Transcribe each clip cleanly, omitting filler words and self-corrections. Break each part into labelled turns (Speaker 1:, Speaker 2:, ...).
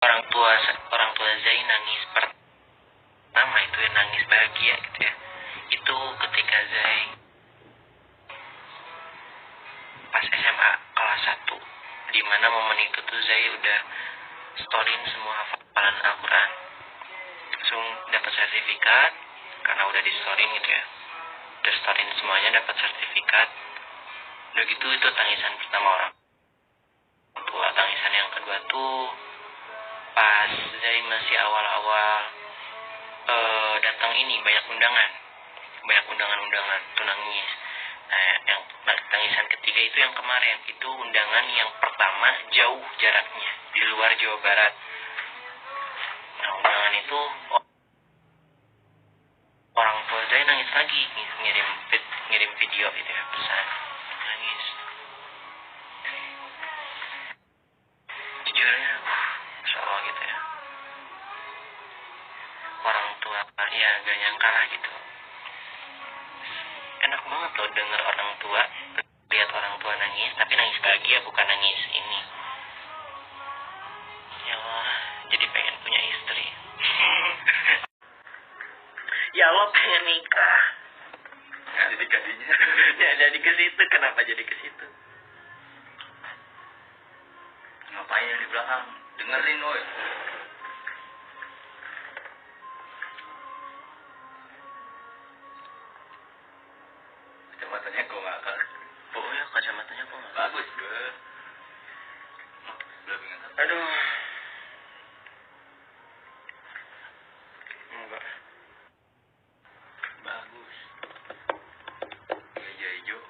Speaker 1: orang tua Zai nangis pertama itu ya, nangis bahagia gitu ya. Itu ketika Zai pas SMA kelas 1, di mana momen itu tuh Zai udah storyin semua hafalan Al-Quran, langsung dapat sertifikat karena udah di storyin gitu ya, udah storyin semuanya, dapat sertifikat. Udah gitu itu tangisan pertama orang tua. Tangisan yang kedua tuh pas Zai masih awal-awal datang ini, banyak undangan tuh nangis. Yang tangisan ketiga itu yang kemarin, itu undangan yang pertama jauh jaraknya di luar Jawa Barat. Nah, undangan itu orang tua Zai nangis lagi, ngirim video gitu ya, pesan, nangis. Jujurnya soal gitu ya, orang tua ya gak nyangka lah gitu. Enak banget loh denger orang tua, lihat orang tua nangis, tapi nangis bahagia, bukan nangis ini. Ya Allah, jadi pengen punya istri. Ya Allah, pengen nikah.
Speaker 2: Jadi-jadinya.
Speaker 1: Ya jadi ke situ, kenapa jadi ke situ?
Speaker 2: Ngapain yang di belakang? Dengerin woy. Kacamatanya kok nggak kan?
Speaker 1: Oh ya, kacamatanya kok nggak
Speaker 2: Bagus gue. Belum ingat.
Speaker 1: Aduh. Enggak.
Speaker 2: Bagus. Meja hijau.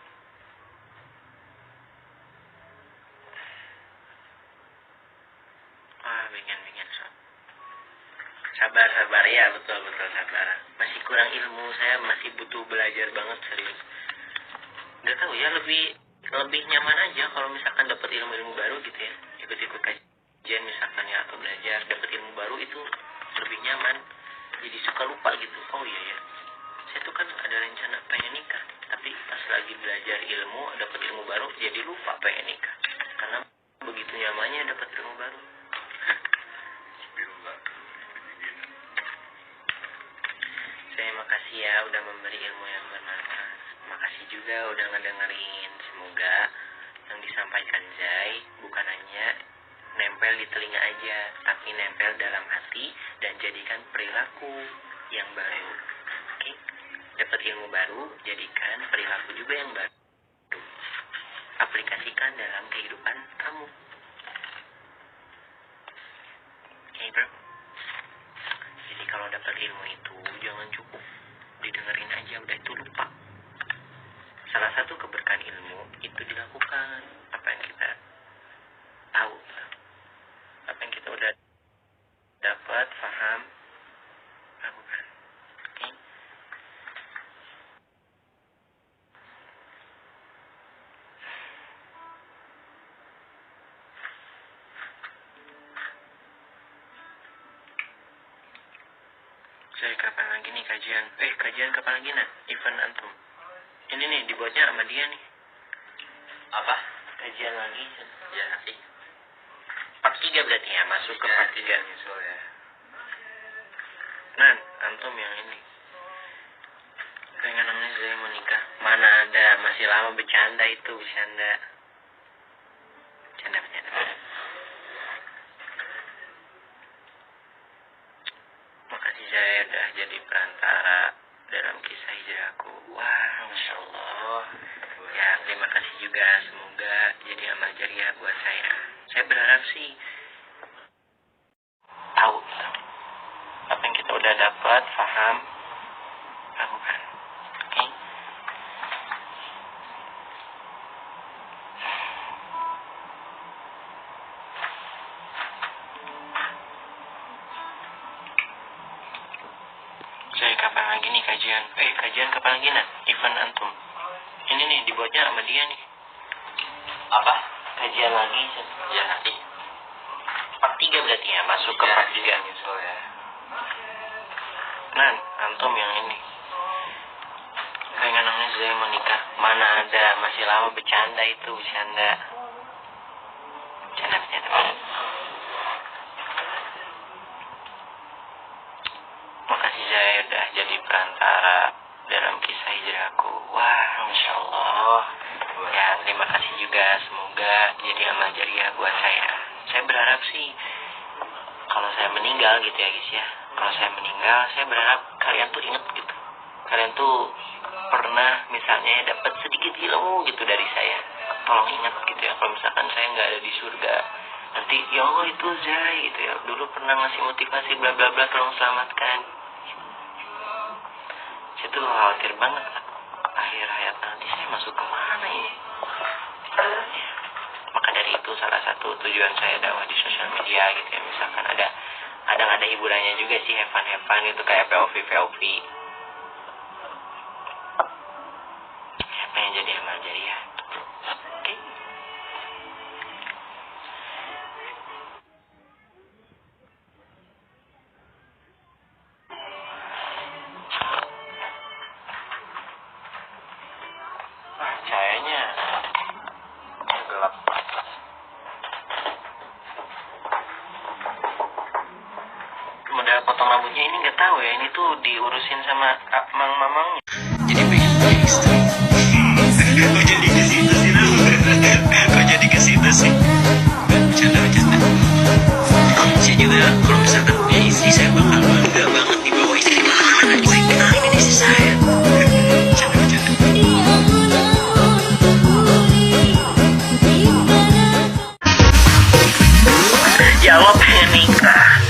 Speaker 1: Wah, bikin sob. Sabar ya, betul sabar. Masih kurang ilmu, saya masih butuh belajar banget, serius. Gak tahu ya, lebih nyaman aja kalau misalkan dapat ilmu baru gitu ya, ikut kajian misalkan ya, atau belajar dapat ilmu baru itu lebih nyaman. Jadi suka lupa gitu. Oh iya ya, saya tuh kan ada rencana pengen nikah, tapi pas lagi belajar ilmu, dapat ilmu baru, jadi lupa pengen nikah karena begitu nyamannya dapat ilmu baru. Saya makasih ya udah memberi ilmu yang bermanfaat. Makasih juga udah ngedengerin. Semoga yang disampaikan Zai bukan hanya nempel di telinga aja, tapi nempel dalam hati dan jadikan perilaku yang baru. Oke? Dapat ilmu baru, jadikan perilaku juga yang baru. Aplikasikan dalam kehidupan kamu. Oke, bro? Jadi kalau dapat ilmu itu jangan cukup didengerin aja, udah itu lupa. Salah satu keberkahan ilmu itu dilakukan apa yang kita tahu, apa yang kita udah dapat, paham, lakukan. Oke? Saya kapan lagi nih kajian? Kajian kapan lagi nak? Event antum. Ini nih dibuatnya sama dia nih.
Speaker 2: Apa?
Speaker 1: Kajian lagi.
Speaker 2: Ya nanti.
Speaker 1: Part 3 berarti ya, masuk ke part 3.
Speaker 2: Nyusul ya.
Speaker 1: Nan, antum yang ini. Pengen nangis saya mau nikah. Mana ada, masih lama bercanda itu, bercanda. Bercanda. Makasih saya udah jadi perantara dalam kisah hijrahku. Wah, Masya Allah. Ya, terima kasih juga. Semoga jadi amal jariah buat saya. Saya berharap sih tahu apa yang kita udah dapat, paham, lakukan. Oke? Saya kapan lagi nih kajian? Kajian kapan lagi nak? Event antum. Ini nih dibuatnya sama dia nih.
Speaker 2: Apa?
Speaker 1: Kajian lagi.
Speaker 2: Ya nanti.
Speaker 1: Part 3 berarti ya, masuk ke part 3.
Speaker 2: Nyusul ya.
Speaker 1: Nan, antum yang ini. Pengen nangis saya mau nikah. Mana ada, masih lama bercanda itu, bercanda. Bercanda. saya udah jadi perantara dalam kisah hijrahku. Wah, Masya Allah. Ya, terima kasih juga. Semoga jadi amal jariah buat saya. Saya berharap sih kalau saya meninggal gitu ya guys ya. Kalau saya meninggal, saya berharap kalian tuh inget gitu. Kalian tuh pernah misalnya dapat sedikit ilmu gitu dari saya. Tolong ingat gitu ya. Kalau misalkan saya nggak ada di surga, nanti ya Allah itu Zai gitu ya. Dulu pernah ngasih motivasi bla bla bla, tolong selamatkan. Saya tuh khawatir banget akhir hayat nanti saya masuk kemana ini. Maka dari itu salah satu tujuan saya dakwah di sosial media gitu ya. Misalkan kadang ada hiburannya juga sih, have-fun gitu kayak POV. Pengen jadi amal jariah. Oke. Cahayanya gelap. Model potong rambutnya ini nggak tahu ya, ini tuh diurusin sama Mang Mamangnya. Jadi pengen ekstrim.
Speaker 3: Kok jadi ke situ sih, Nam? Kok jadi ke situ sih? Bercanda. Saya juga kalau misalkan punya istri, saya bakal bangga banget dibawa istri mana. Gue kenalin ini istri saya. Bercanda.
Speaker 1: Ya Allah pengen nikah.